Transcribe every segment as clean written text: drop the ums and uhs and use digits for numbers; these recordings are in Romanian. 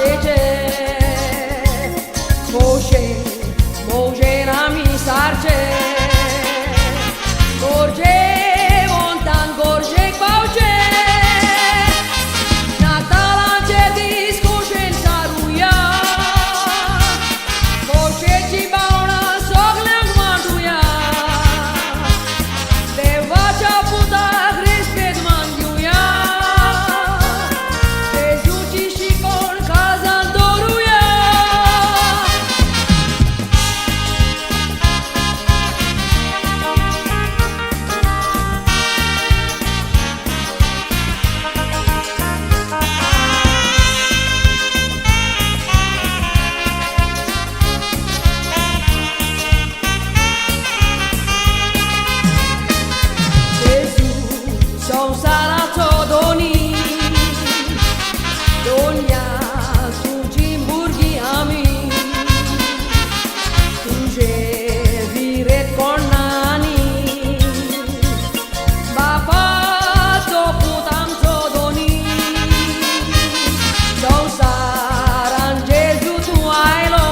sarcege Moje na mi sarce Gorge montan gorge pauce Natalance discushen saruya Moje ci bauna soglang manduya Deva cha puta respect manduya Dezuci și con kazan doruya Sonsaratto doni Donia su Gimburghi ami Tuje vire con nani Bapa to putam to doni Sonsaran Gesù tu ailo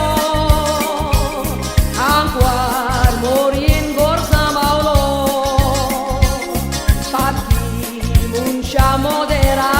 Anquar morin gorsa maulo Muncia modera